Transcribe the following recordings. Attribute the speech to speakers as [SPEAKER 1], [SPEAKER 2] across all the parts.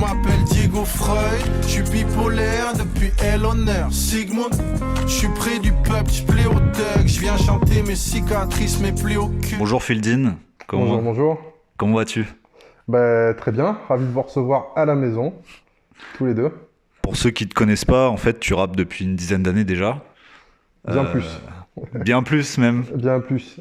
[SPEAKER 1] m'appelle Diego Freud. Je suis bipolaire depuis Honneur Sigmund. Je suis près du peuple, je plais au thug. Je viens chanter mes cicatrices, mes plaies au cul.
[SPEAKER 2] Bonjour Fieldin.
[SPEAKER 3] Bonjour.
[SPEAKER 2] Comment vas-tu?
[SPEAKER 3] Très bien, ravi de vous recevoir à la maison, tous les deux.
[SPEAKER 2] Pour ceux qui ne te connaissent pas, en fait, tu rappes depuis une dizaine d'années déjà.
[SPEAKER 3] Bien plus.
[SPEAKER 2] Bien plus même.
[SPEAKER 3] Bien plus.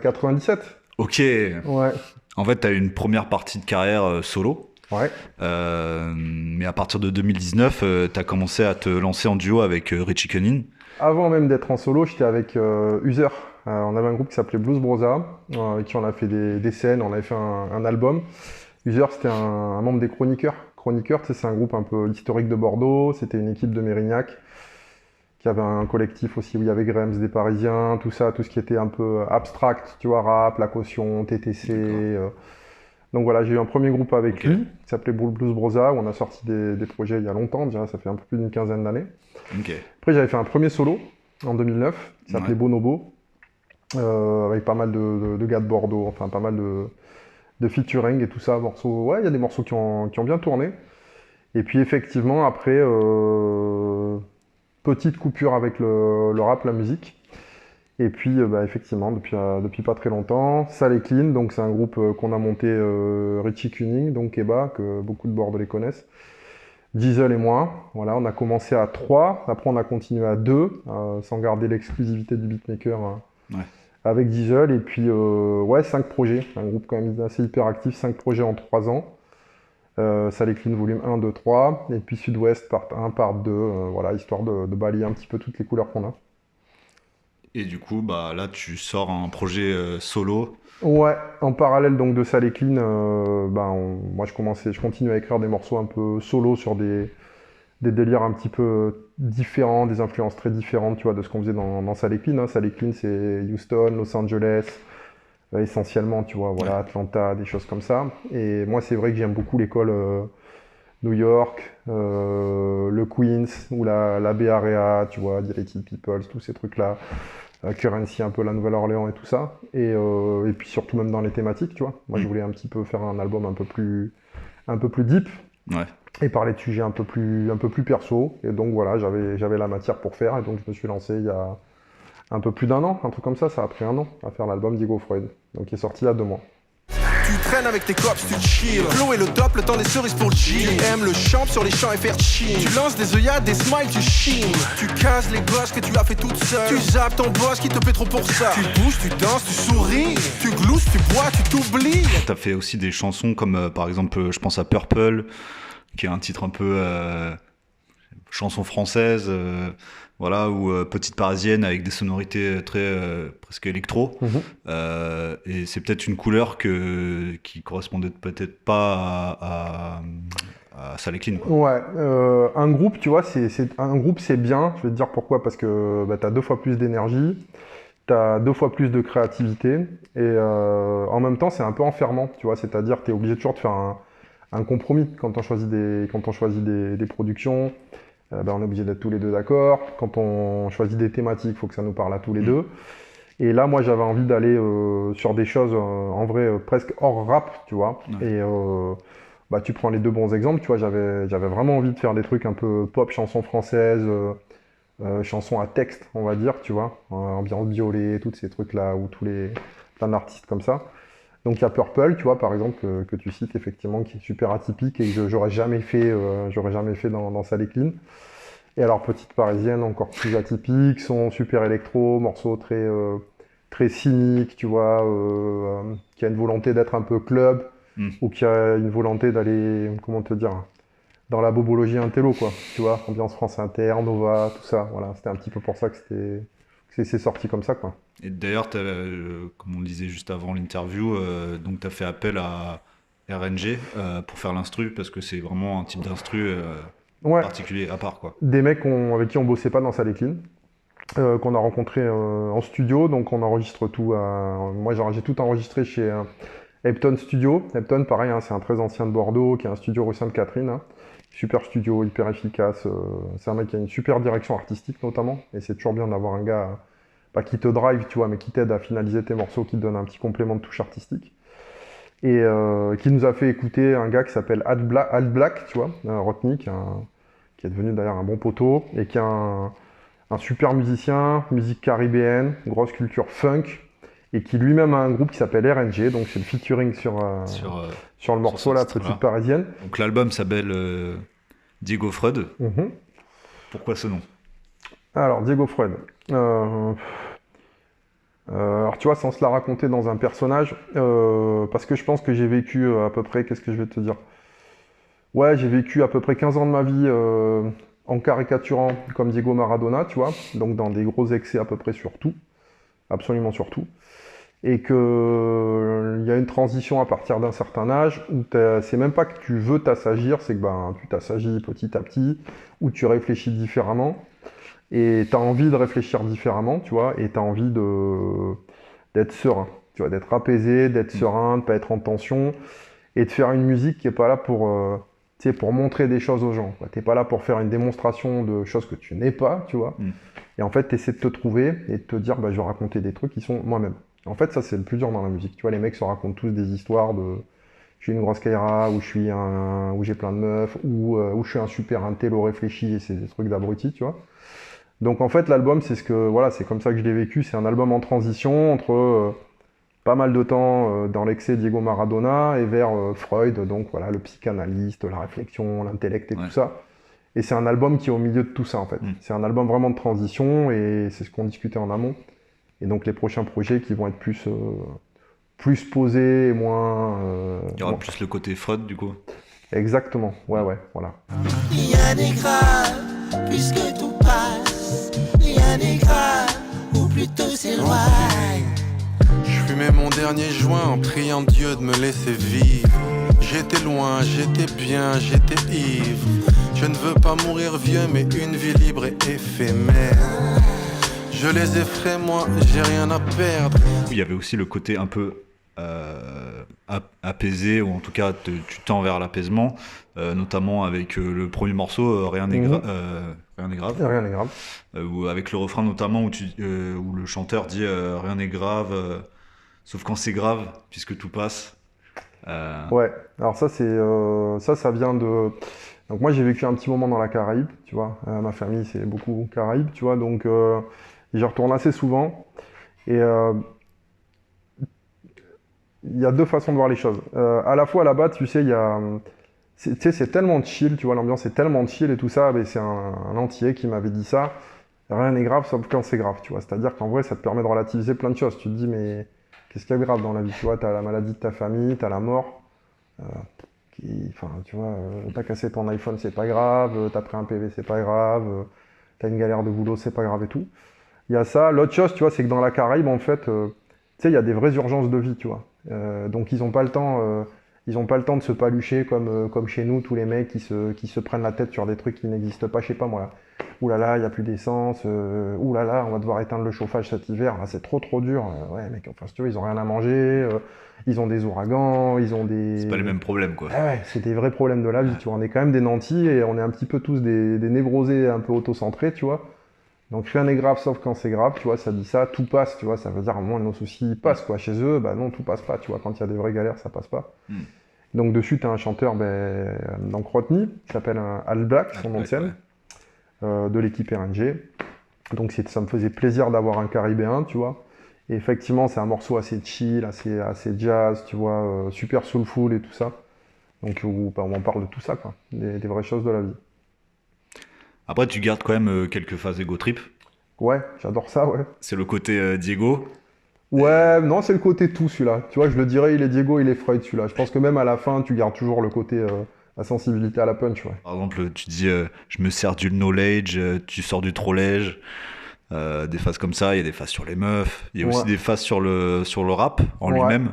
[SPEAKER 3] 97.
[SPEAKER 2] Ok.
[SPEAKER 3] Ouais.
[SPEAKER 2] En fait, tu as eu une première partie de carrière solo.
[SPEAKER 3] Ouais.
[SPEAKER 2] Mais à partir de 2019, tu as commencé à te lancer en duo avec Richie Cunningham.
[SPEAKER 3] Avant même d'être en solo, j'étais avec User. On avait un groupe qui s'appelait Blues Brosa, avec qui on a fait des scènes, on avait fait un album. User, c'était un membre des Chroniqueurs. Chroniqueurs, c'est un groupe un peu historique de Bordeaux. C'était une équipe de Mérignac qui avait un collectif aussi où il y avait Grams, des Parisiens, tout ça, tout ce qui était un peu abstract, tu vois, rap, la caution, TTC. Donc voilà, j'ai eu un premier groupe avec lui qui s'appelait Blues Brosa, où on a sorti des projets il y a longtemps, déjà, ça fait un peu plus d'une quinzaine d'années. Après, j'avais fait un premier solo en 2009 qui s'appelait Bonobo, avec pas mal de gars de Bordeaux, enfin pas mal de featuring et tout ça, morceaux. Ouais, il y a des morceaux qui ont bien tourné. Et puis effectivement, après, petite coupure avec le rap, la musique. Et puis effectivement, depuis pas très longtemps, Sale et Clean, donc c'est un groupe qu'on a monté Richie Cunningham, donc Keba, que beaucoup de Bordelais connaissent. Diesel et moi, voilà, on a commencé à 3, après on a continué à 2, sans garder l'exclusivité du beatmaker avec Diesel, et puis 5 projets, un groupe quand même assez hyper actif, 5 projets en 3 ans. Sale et Clean volume 1, 2, 3, et puis Sud-Ouest part 1, part 2, voilà, histoire de balayer un petit peu toutes les couleurs qu'on a.
[SPEAKER 2] Et du coup, là, tu sors un projet solo.
[SPEAKER 3] Ouais, en parallèle donc de Sale et Clean, moi je continue à écrire des morceaux un peu solo sur des délires un petit peu différents, des influences très différentes, tu vois, de ce qu'on faisait dans Sale et Clean. Hein. Sale et Clean, c'est Houston, Los Angeles, essentiellement, tu vois, voilà, Atlanta, des choses comme ça. Et moi, c'est vrai que j'aime beaucoup l'école New York, le Queens, ou la Bay Area, tu vois, Dilated Peoples, tous ces trucs-là. Currency, un peu la Nouvelle-Orléans et tout ça. Et puis surtout même dans les thématiques, tu vois. Moi, je voulais un petit peu faire un album un peu plus deep.
[SPEAKER 2] Ouais.
[SPEAKER 3] Et parler de sujets un peu plus perso. Et donc voilà, j'avais la matière pour faire. Et donc je me suis lancé il y a un peu plus d'1 an, un truc comme ça. Ça a pris 1 an à faire l'album Diego Freud. Donc il est sorti il y a 2 mois.
[SPEAKER 1] Tu traînes avec tes cops, tu chill. Flow et le top, le temps des cerises pour le chill. Tu aimes le champ sur les champs et faire chill. Tu lances des œillades, des smiles, tu chines. Tu casses les gosses que tu as fait toute seule. Tu zappes ton boss qui te paie trop pour ça. Tu bouges, tu danses, tu souris. Tu glousses, tu bois, tu t'oublies.
[SPEAKER 2] T'as fait aussi des chansons comme par exemple, je pense à Purple, qui est un titre un peu chanson française, voilà, ou Petite Parisienne avec des sonorités très presque électro. Et c'est peut-être une couleur qui correspondait peut-être pas à Sale et Clean, quoi.
[SPEAKER 3] Ouais, un groupe, tu vois, un groupe, c'est bien. Je vais te dire pourquoi, parce que t'as 2 fois plus d'énergie, t'as 2 fois plus de créativité, et en même temps, c'est un peu enfermant, tu vois. C'est-à-dire, t'es obligé toujours de faire un compromis quand on choisit des productions. On est obligé d'être tous les deux d'accord. Quand on choisit des thématiques, il faut que ça nous parle à tous les deux. Et là, moi, j'avais envie d'aller sur des choses, en vrai, presque hors rap, tu vois. Et tu prends les 2 bons exemples, tu vois. J'avais vraiment envie de faire des trucs un peu pop, chansons françaises, chansons à texte, on va dire, tu vois. Ambiance violet, tous ces trucs-là, ou plein d'artistes comme ça. Donc il y a Purple, tu vois, par exemple, que tu cites effectivement, qui est super atypique et que j'aurais jamais fait dans Sale et Clean. Et alors Petite Parisienne, encore plus atypique, son super électro, morceau très cynique, tu vois, qui a une volonté d'être un peu club, ou qui a une volonté d'aller, comment te dire, dans la bobologie intello, quoi, tu vois, ambiance France Inter, Nova, tout ça, voilà, c'était un petit peu pour ça que c'est sorti comme ça, quoi.
[SPEAKER 2] Et d'ailleurs, comme on le disait juste avant l'interview, donc tu as fait appel à RNG pour faire l'instru, parce que c'est vraiment un type d'instru particulier, à part, quoi.
[SPEAKER 3] Des mecs avec qui on bossait pas dans Sale et Clean, qu'on a rencontrés en studio, donc on enregistre tout. Moi, j'ai tout enregistré chez Epton Studio. Epton, pareil, hein, c'est un très ancien de Bordeaux, qui est un studio rue Sainte-Catherine. Hein. Super studio, hyper efficace. C'est un mec qui a une super direction artistique, notamment, et c'est toujours bien d'avoir un gars... pas qui te drive, tu vois, mais qui t'aide à finaliser tes morceaux, qui te donne un petit complément de touche artistique. et qui nous a fait écouter un gars qui s'appelle Al Black, tu vois, Rodney, qui est devenu d'ailleurs un bon poteau, et qui est un super musicien, musique caribéenne, grosse culture funk, et qui lui-même a un groupe qui s'appelle RNG, donc c'est le featuring sur le morceau, la Petite Parisienne.
[SPEAKER 2] Donc l'album s'appelle Diego Freud.
[SPEAKER 3] Mhm.
[SPEAKER 2] Pourquoi ce nom?
[SPEAKER 3] Alors, Diego Freud. Alors, tu vois, sans se la raconter dans un personnage, parce que je pense que j'ai vécu à peu près, qu'est-ce que je vais te dire? Ouais, j'ai vécu à peu près 15 ans de ma vie en caricaturant comme Diego Maradona, tu vois, donc dans des gros excès à peu près sur tout, absolument sur tout. Et que il y a une transition à partir d'un certain âge où c'est même pas que tu veux t'assagir, c'est que ben, tu t'assagis petit à petit, où tu réfléchis différemment, et tu as envie de réfléchir différemment, tu vois, et tu as envie d'être serein, tu vois, d'être apaisé, d'être serein, de pas être en tension, et de faire une musique qui est pas là pour, tu sais, pour montrer des choses aux gens. T'es pas là pour faire une démonstration de choses que tu n'es pas, tu vois. Et en fait, tu essaies de te trouver et de te dire, bah, je vais raconter des trucs qui sont moi-même. En fait, ça, c'est le plus dur dans la musique. Tu vois, les mecs se racontent tous des histoires de je suis une grosse Kaira, ou où j'ai plein de meufs, ou je suis un super intello réfléchi, et c'est des trucs d'abrutis, tu vois. Donc en fait, l'album, voilà, c'est comme ça que je l'ai vécu. C'est un album en transition entre pas mal de temps dans l'excès Diego Maradona et vers Freud, donc voilà, le psychanalyste, la réflexion, l'intellect et tout ça. Et c'est un album qui est au milieu de tout ça, en fait. C'est un album vraiment de transition, et c'est ce qu'on discutait en amont. Et donc les prochains projets qui vont être plus posés et moins...
[SPEAKER 2] Il y aura plus le côté Freud, du coup.
[SPEAKER 3] Exactement, ouais, voilà.
[SPEAKER 4] Rien n'est grave, puisque tout passe. Rien n'est grave, ou plutôt s'éloigne.
[SPEAKER 1] Je fumais mon dernier joint en priant Dieu de me laisser vivre. J'étais loin, j'étais bien, j'étais ivre. Je ne veux pas mourir vieux, mais une vie libre et éphémère. Je les effraie, moi, j'ai rien à perdre.
[SPEAKER 2] Il y avait aussi le côté un peu apaisé, ou en tout cas tu tends vers l'apaisement, notamment avec le premier morceau, Rien n'est grave.
[SPEAKER 3] Rien n'est grave.
[SPEAKER 2] Ou avec le refrain notamment où le chanteur dit Rien n'est grave, sauf quand c'est grave, puisque tout passe.
[SPEAKER 3] Ouais, alors ça, ça vient de... Donc moi, j'ai vécu un petit moment dans la Caraïbe, tu vois. Ma famille, c'est beaucoup Caraïbe, tu vois, donc j'y retourne assez souvent. Et il y a deux façons de voir les choses. À la fois, là-bas, tu sais, c'est tellement chill, tu vois, l'ambiance est tellement chill et tout ça. C'est un Antillais qui m'avait dit ça. Rien n'est grave, sauf quand c'est grave, tu vois. C'est-à-dire qu'en vrai, ça te permet de relativiser plein de choses. Tu te dis, mais qu'est-ce qu'il y a de grave dans la vie, tu vois? T'as la maladie de ta famille, t'as la mort. Tu vois, t'as cassé ton iPhone, c'est pas grave. T'as pris un PV, c'est pas grave. T'as une galère de boulot, c'est pas grave et tout. Il y a ça. L'autre chose, tu vois, c'est que dans la Caraïbe, en fait, tu sais, il y a des vraies urgences de vie, tu vois. Donc ils n'ont pas le temps, de se palucher comme chez nous, tous les mecs qui se prennent la tête sur des trucs qui n'existent pas, je sais pas moi. Ouh là là, il n'y a plus d'essence. Ouh là là, on va devoir éteindre le chauffage cet hiver. Là, c'est trop dur. Ouais, mec, enfin, si tu veux, ils ont rien à manger. Ils ont des ouragans, ils ont des...
[SPEAKER 2] C'est pas les mêmes problèmes, quoi.
[SPEAKER 3] Ah ouais, c'est des vrais problèmes de la vie, tu vois. On est quand même des nantis et on est un petit peu tous des névrosés un peu autocentrés, tu vois. Donc rien n'est grave sauf quand c'est grave, tu vois, ça dit ça, tout passe, tu vois, ça veut dire au moins nos soucis passent, quoi. Chez eux, bah non, tout passe pas, tu vois, quand il y a des vraies galères, ça passe pas. Donc dessus, tu as un chanteur, donc Rodney, qui s'appelle Al Black, son nom de scène, de l'équipe RNG. Donc ça me faisait plaisir d'avoir un Caribéen, tu vois. Et effectivement, c'est un morceau assez chill, assez jazz, tu vois, super soulful et tout ça. Donc où on parle de tout ça, quoi, des vraies choses de la vie.
[SPEAKER 2] Après, tu gardes quand même quelques phases ego trip.
[SPEAKER 3] Ouais, j'adore ça, ouais.
[SPEAKER 2] C'est le côté Diego.
[SPEAKER 3] Ouais, non, c'est le côté tout, celui-là. Tu vois, je le dirais, il est Diego, il est Freud, celui-là. Je pense que même à la fin, tu gardes toujours le côté, la sensibilité à la punch, ouais.
[SPEAKER 2] Par exemple, tu dis je me sers du knowledge, tu sors du trollège. Des phases comme ça, il y a des phases sur les meufs. Il y a aussi des phases sur le rap en lui-même.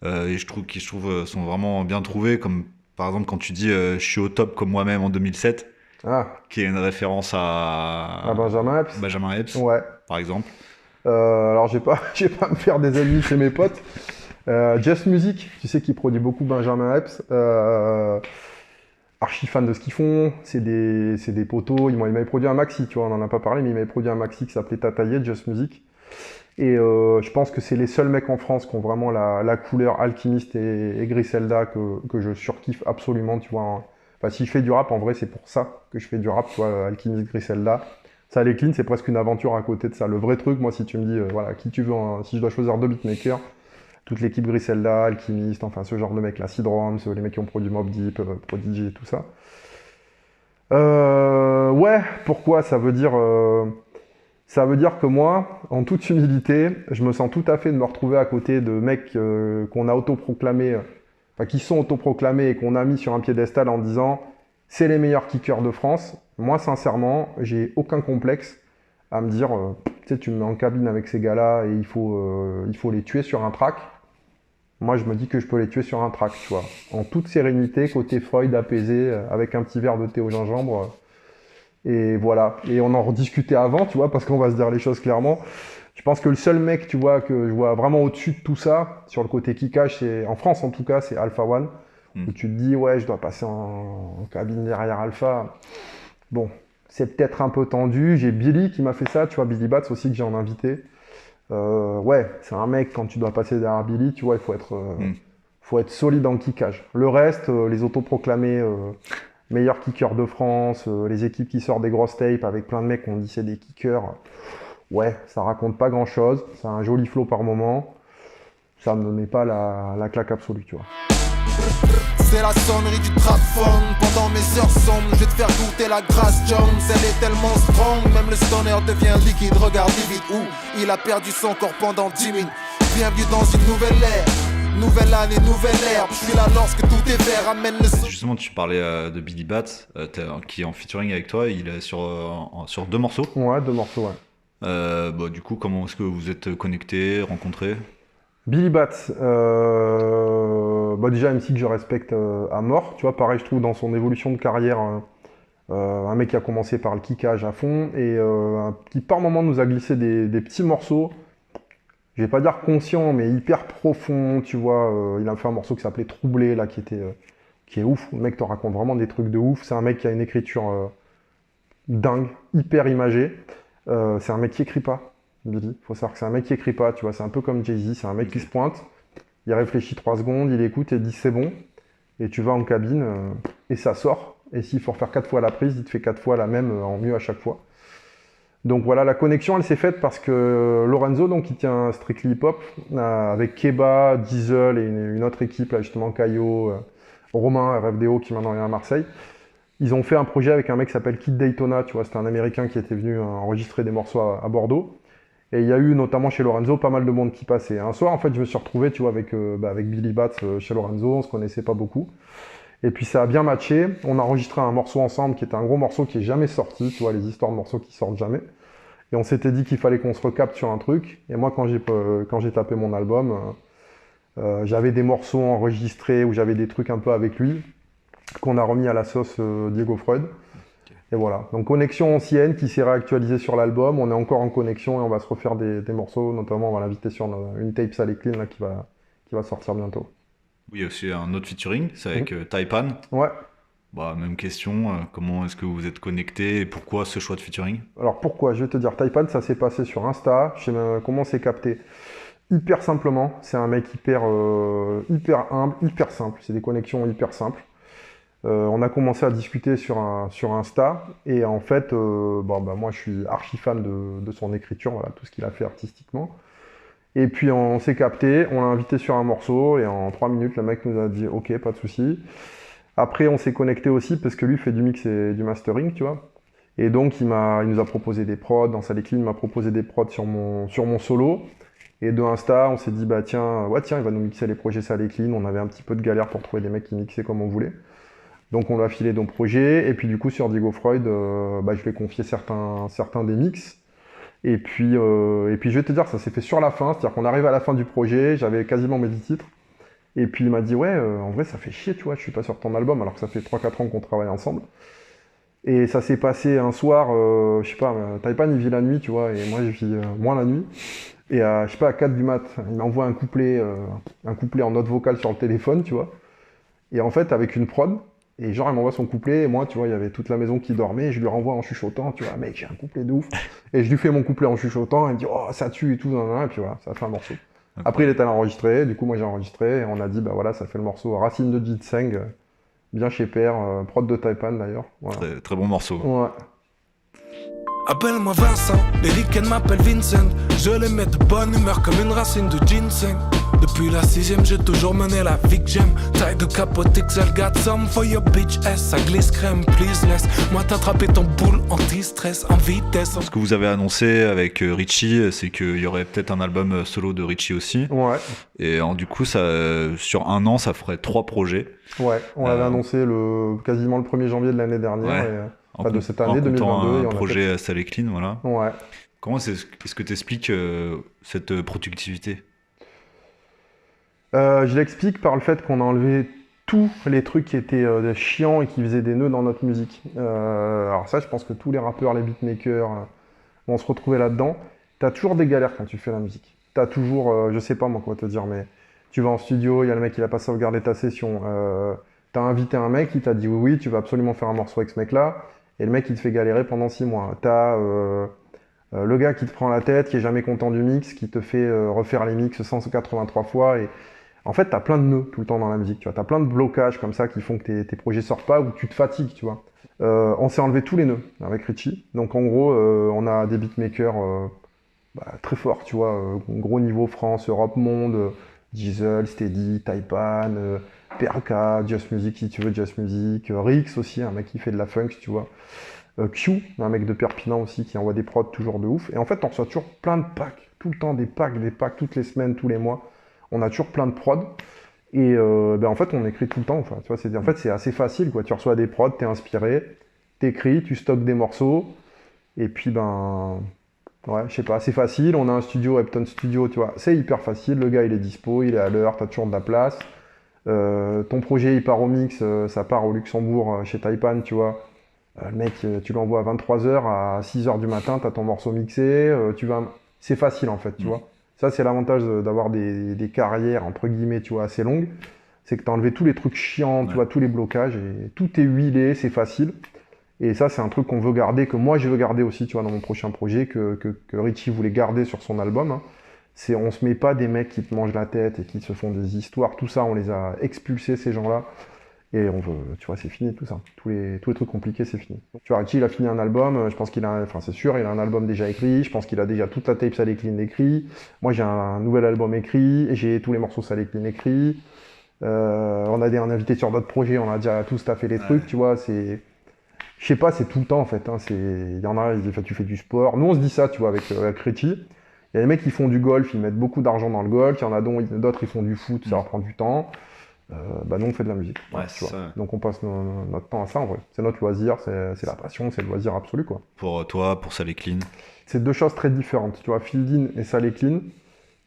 [SPEAKER 2] Et je trouve sont vraiment bien trouvés. Comme par exemple, quand tu dis je suis au top comme moi-même en 2007. Qui est une référence à
[SPEAKER 3] Benjamin Epps.
[SPEAKER 2] Benjamin Epps, par exemple.
[SPEAKER 3] Alors, je vais pas me faire des ennemis chez mes potes. Just Music, tu sais, qui produit beaucoup Benjamin Epps. Archi fan de ce qu'ils font. C'est des potos. Il m'avait produit un maxi, tu vois, on en a pas parlé, mais il m'avait produit un maxi qui s'appelait Tataillé, Just Music. Et je pense que c'est les seuls mecs en France qui ont vraiment la couleur Alchemist et Griselda que je surkiffe absolument, tu vois. Hein. Enfin, si je fais du rap, en vrai, c'est pour ça que je fais du rap, tu vois, Alchemist, Griselda. Ça, les clean, c'est presque une aventure à côté de ça. Le vrai truc, moi, si tu me dis, voilà, qui tu veux, si je dois choisir 2 beatmakers, toute l'équipe Griselda, Alchemist, enfin, ce genre de mecs là, Sidroms, les mecs qui ont produit Mobb Deep, Prodigy et tout ça. Ouais, pourquoi? Ça veut dire que moi, en toute humilité, je me sens tout à fait de me retrouver à côté de mecs qu'on a autoproclamés, enfin qui sont autoproclamés et qu'on a mis sur un piédestal en disant c'est les meilleurs kickers de France. Moi, sincèrement, j'ai aucun complexe à me dire, tu sais, tu me mets en cabine avec ces gars-là et il faut les tuer sur un track. Moi, je me dis que je peux les tuer sur un track, tu vois. En toute sérénité, côté Freud, apaisé, avec un petit verre de thé au gingembre. Et voilà. Et on en rediscutait avant, tu vois, parce qu'on va se dire les choses clairement. Je pense que le seul mec, tu vois, que je vois vraiment au-dessus de tout ça, sur le côté kickage, c'est, en France en tout cas, c'est Alpha One. Où tu te dis, ouais, je dois passer en cabine derrière Alpha. Bon, c'est peut-être un peu tendu. J'ai Billy qui m'a fait ça, tu vois, Billy Bats aussi, que j'ai en invité. Ouais, c'est un mec, quand tu dois passer derrière Billy, tu vois, il faut être solide en kickage. Le reste, les autoproclamés meilleurs kickers de France, les équipes qui sortent des grosses tapes avec plein de mecs qu'on dit c'est des kickers, ouais, ça raconte pas grand-chose. C'est un joli flow par moment. Ça me met pas la claque absolue, tu vois.
[SPEAKER 5] C'est la sonnerie du trap phone. Pendant mes heures sombres, je vais te faire goûter la grâce Jones. Elle est tellement strong, même le stoner devient liquide. Regarde vite où il a perdu son corps pendant 10 minutes. Bienvenue dans une nouvelle ère. Nouvelle année, nouvelle ère. Je suis là lorsque tout est vert. Amène le son.
[SPEAKER 2] Justement, tu parlais de Billy Bats, qui est en featuring avec toi. Il est sur 2 morceaux.
[SPEAKER 3] Ouais, 2 morceaux, ouais.
[SPEAKER 2] Bah, du coup, comment est-ce que vous êtes connectés, rencontrés?
[SPEAKER 3] Billy Bats, bah déjà MC que je respecte à mort, tu vois, pareil je trouve dans son évolution de carrière, un mec qui a commencé par le kickage à fond et qui par moment nous a glissé des petits morceaux, je vais pas dire conscients mais hyper profonds, tu vois, il a fait un morceau qui s'appelait Troublé là qui est ouf, le mec te raconte vraiment des trucs de ouf, c'est un mec qui a une écriture dingue, hyper imagée, c'est un mec qui écrit pas. Billy, faut savoir que c'est un mec qui écrit pas, tu vois, c'est un peu comme Jay-Z, c'est un mec qui se pointe, il réfléchit 3 secondes, il écoute et dit c'est bon, et tu vas en cabine et ça sort, et s'il faut refaire 4 fois la prise, il te fait 4 fois la même en mieux à chaque fois. Donc voilà, la connexion elle s'est faite parce que Lorenzo, donc qui tient Strictly Hip Hop, avec Keba, Diesel et une autre équipe, là justement Caillot, Romain, RFDO qui maintenant est à Marseille, ils ont fait un projet avec un mec qui s'appelle Kid Daytona, tu vois, c'était un Américain qui était venu enregistrer des morceaux à Bordeaux. Et il y a eu notamment chez Lorenzo pas mal de monde qui passait. Un soir, en fait, je me suis retrouvé, tu vois, avec Billy Bats chez Lorenzo, on se connaissait pas beaucoup. Et puis ça a bien matché. On a enregistré un morceau ensemble qui était un gros morceau qui est jamais sorti, tu vois, les histoires de morceaux qui sortent jamais. Et on s'était dit qu'il fallait qu'on se recapte sur un truc. Et moi, quand j'ai tapé mon album, j'avais des morceaux enregistrés où j'avais des trucs un peu avec lui qu'on a remis à la sauce Diego Freud. Et voilà, donc connexion ancienne qui s'est réactualisée sur l'album, on est encore en connexion et on va se refaire des morceaux, notamment on va l'inviter sur une tape Salé Clean là, qui va sortir bientôt.
[SPEAKER 2] Oui, il y a aussi un autre featuring, c'est avec Taipan.
[SPEAKER 3] Ouais.
[SPEAKER 2] Bah, même question, comment est-ce que vous êtes connectés et pourquoi ce choix de featuring?
[SPEAKER 3] Alors pourquoi? Je vais te dire, Taipan ça s'est passé sur Insta, je sais même comment c'est capté. Hyper simplement, c'est un mec hyper humble, hyper simple, c'est des connexions hyper simples. On a commencé à discuter sur Insta et en fait, moi je suis archi fan de son écriture, voilà, tout ce qu'il a fait artistiquement. Et puis on s'est capté, on l'a invité sur un morceau et en 3 minutes le mec nous a dit ok, pas de souci. Après on s'est connecté aussi parce que lui fait du mix et du mastering, tu vois. Et donc il nous a proposé des prods, dans Salé Clean il m'a proposé des prods sur mon solo. Et de Insta on s'est dit bah tiens, il va nous mixer les projets Salé Clean, on avait un petit peu de galère pour trouver des mecs qui mixaient comme on voulait. Donc on lui a filé nos projets, et puis du coup sur Diego Freud, je lui ai confié certains des mix. Et puis je vais te dire, ça s'est fait sur la fin, c'est-à-dire qu'on arrive à la fin du projet, j'avais quasiment mes 10 titres. Et puis il m'a dit, ouais, en vrai ça fait chier, tu vois, je suis pas sur ton album, alors que ça fait 3-4 ans qu'on travaille ensemble. Et ça s'est passé un soir, je sais pas, Taipan il vit la nuit, tu vois, et moi je vis moins la nuit. Et je sais pas, à 4 du mat, il m'envoie un couplet en note vocale sur le téléphone, tu vois. Et en fait, avec une prod, Et genre, il m'envoie son couplet, et moi, tu vois, il y avait toute la maison qui dormait, et je lui renvoie en chuchotant, tu vois, mec, j'ai un couplet de ouf. Et je lui fais mon couplet en chuchotant, et il me dit, oh, ça tue et tout, et puis voilà, ça fait un morceau. Après, il est allé enregistrer, du coup, moi, j'ai enregistré, et on a dit, bah voilà, ça fait le morceau Racine de Ginseng, bien chez Père, prod de Taipan d'ailleurs. Voilà.
[SPEAKER 2] Très, très bon morceau.
[SPEAKER 3] Ouais.
[SPEAKER 6] Appelle-moi Vincent, les week-ends m'appellent Vincent. Je les mets de bonne humeur comme une racine de ginseng. Depuis la 6ème, j'ai toujours mené la vie que j'aime. Taille de capote XL, got some for your bitch S. Ça glisse crème, please laisse. Moi t'attraper ton boule anti-stress en vitesse.
[SPEAKER 2] Ce que vous avez annoncé avec Richie, c'est qu'il y aurait peut-être un album solo de Richie aussi.
[SPEAKER 3] Ouais.
[SPEAKER 2] Et du coup, ça, sur un an, ça ferait 3 projets.
[SPEAKER 3] Ouais, on l'avait annoncé quasiment le 1er janvier de l'année dernière.
[SPEAKER 2] Ouais.
[SPEAKER 3] Enfin, de cette année 2022.
[SPEAKER 2] Un projet Sale et Clean, voilà.
[SPEAKER 3] Ouais.
[SPEAKER 2] Comment est-ce que tu expliques cette productivité?
[SPEAKER 3] Je l'explique par le fait qu'on a enlevé tous les trucs qui étaient chiants et qui faisaient des nœuds dans notre musique. Alors ça, je pense que tous les rappeurs, les beatmakers vont se retrouver là-dedans. T'as toujours des galères quand tu fais la musique. T'as toujours, je sais pas moi quoi te dire, mais tu vas en studio, il y a le mec qui a pas sauvegardé ta session. T'as invité un mec, il t'a dit oui, tu vas absolument faire un morceau avec ce mec-là. Et le mec, il te fait galérer pendant 6 mois. T'as le gars qui te prend la tête, qui est jamais content du mix, qui te fait refaire les mix 183 fois. Et en fait, t'as plein de nœuds tout le temps dans la musique. Tu vois, t'as plein de blocages comme ça qui font que tes projets sortent pas ou tu te fatigues, tu vois. On s'est enlevé tous les nœuds avec Richie. Donc en gros, on a des beatmakers très forts, tu vois. Gros niveau France, Europe, Monde, Diesel, Steady, Taipan, PRK, Just Music si tu veux, Just Music, Rix aussi, un mec qui fait de la funk, tu vois. Q, un mec de Perpignan aussi qui envoie des prods toujours de ouf. Et en fait, on reçoit toujours plein de packs, tout le temps des packs, toutes les semaines, tous les mois. On a toujours plein de prods. Et en fait, on écrit tout le temps. Enfin, tu vois, en fait, c'est assez facile, quoi. Tu reçois des prods, t'es inspiré, t'écris, tu stockes des morceaux. Et puis, ouais, je sais pas, c'est facile. On a un studio, Epton Studio, tu vois. C'est hyper facile. Le gars, il est dispo, il est à l'heure, t'as toujours de la place. Ton projet, il part au mix, ça part au Luxembourg, chez Taipan, tu vois. Le mec, tu l'envoies à 23h, à 6h du matin, t'as ton morceau mixé, c'est facile en fait, tu vois. Ça, c'est l'avantage d'avoir des carrières, entre guillemets, tu vois, assez longues. C'est que t'as enlevé tous les trucs chiants, tu vois, tous les blocages, et tout est huilé, c'est facile. Et ça, c'est un truc qu'on veut garder, que moi, je veux garder aussi, tu vois, dans mon prochain projet, que Richie voulait garder sur son album. Hein. On se met pas des mecs qui te mangent la tête et qui se font des histoires, tout ça, on les a expulsés, ces gens-là. Et on veut, tu vois, c'est fini tout ça. Tous les trucs compliqués, c'est fini. Tu vois, Richie, il a fini un album, je pense c'est sûr, il a un album déjà écrit, je pense qu'il a déjà toute la tape Sale et Clean écrit. Moi, j'ai un nouvel album écrit, et j'ai tous les morceaux Sale et Clean écrits. On a un invité sur d'autres projets, on a déjà tous taffé les trucs, tu vois, je sais pas, c'est tout le temps en fait. Hein, il y en a, tu fais du sport. Nous, on se dit ça, tu vois, avec Richie. Il y a des mecs qui font du golf, ils mettent beaucoup d'argent dans le golf. Il y en a d'autres, ils font du foot, ça leur prend du temps. Nous, on fait de la musique.
[SPEAKER 2] Ouais,
[SPEAKER 3] tu vois.
[SPEAKER 2] ça.
[SPEAKER 3] Donc, on passe notre temps à ça, en vrai. C'est notre loisir, c'est la passion, c'est le loisir absolu, quoi.
[SPEAKER 2] Pour toi, pour Sale et Clean?
[SPEAKER 3] C'est deux choses très différentes. Tu vois, Field In et Sale et Clean,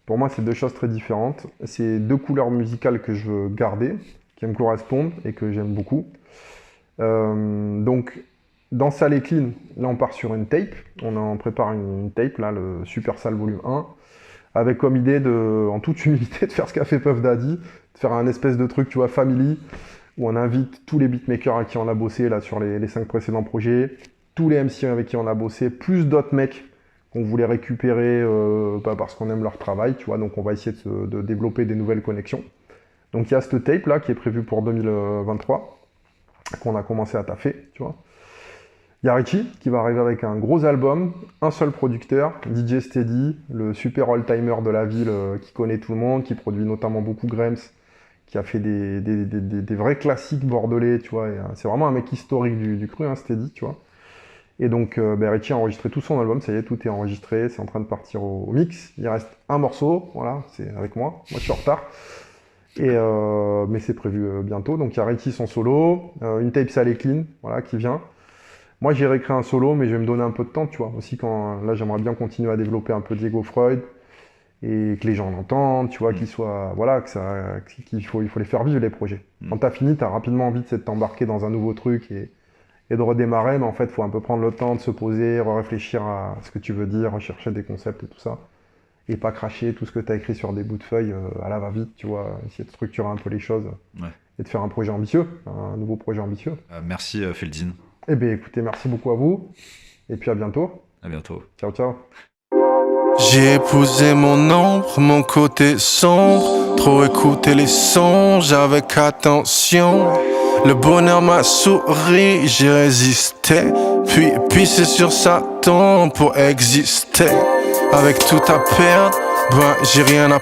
[SPEAKER 3] pour moi, c'est deux choses très différentes. C'est deux couleurs musicales que je veux garder, qui me correspondent et que j'aime beaucoup. Donc, dans Sale et Clean, là, on part sur une tape. On prépare une tape, là, le Super Sale Volume 1, avec comme idée, en toute humilité, de faire ce qu'a fait Puff Daddy, de faire un espèce de truc, tu vois, family, où on invite tous les beatmakers avec qui on a bossé, là, sur les 5 précédents projets, tous les MC avec qui on a bossé, plus d'autres mecs qu'on voulait récupérer parce qu'on aime leur travail, tu vois, donc on va essayer de développer des nouvelles connexions. Donc il y a cette tape-là, qui est prévue pour 2023, qu'on a commencé à taffer, tu vois. Il y a Richie qui va arriver avec un gros album, un seul producteur, DJ Steady, le super all-timer de la ville qui connaît tout le monde, qui produit notamment beaucoup Grems, qui a fait des vrais classiques bordelais, tu vois. C'est vraiment un mec historique du cru, hein, Steady, tu vois. Et donc Richie a enregistré tout son album, ça y est, tout est enregistré, c'est en train de partir au mix. Il reste un morceau, voilà, c'est avec moi je suis en retard. Mais c'est prévu bientôt. Donc il y a Richie son solo, une tape Sale et Clean, voilà, qui vient. Moi, j'ai réécrit un solo, mais je vais me donner un peu de temps, tu vois. Aussi, là, j'aimerais bien continuer à développer un peu Diego Freud et que les gens l'entendent, tu vois, qu'il faut les faire vivre, les projets. Quand t'as fini, t'as rapidement envie de t'embarquer dans un nouveau truc et de redémarrer, mais en fait, il faut un peu prendre le temps de se poser, réfléchir à ce que tu veux dire, rechercher des concepts et tout ça. Et pas cracher tout ce que t'as écrit sur des bouts de feuilles à la va-vite, tu vois, essayer de structurer un peu les choses.
[SPEAKER 2] Ouais.
[SPEAKER 3] de faire un projet ambitieux, un nouveau projet ambitieux.
[SPEAKER 2] Merci Feldin.
[SPEAKER 3] Eh bien écoutez, merci beaucoup à vous, et puis à bientôt.
[SPEAKER 2] À bientôt.
[SPEAKER 3] Ciao, ciao.
[SPEAKER 5] J'ai épousé mon ombre, mon côté sombre. Trop écouté les songes avec attention. Le bonheur m'a souri, j'ai résisté. Puis pissé sur sa tombe pour exister. Avec tout à perdre, ben j'ai rien à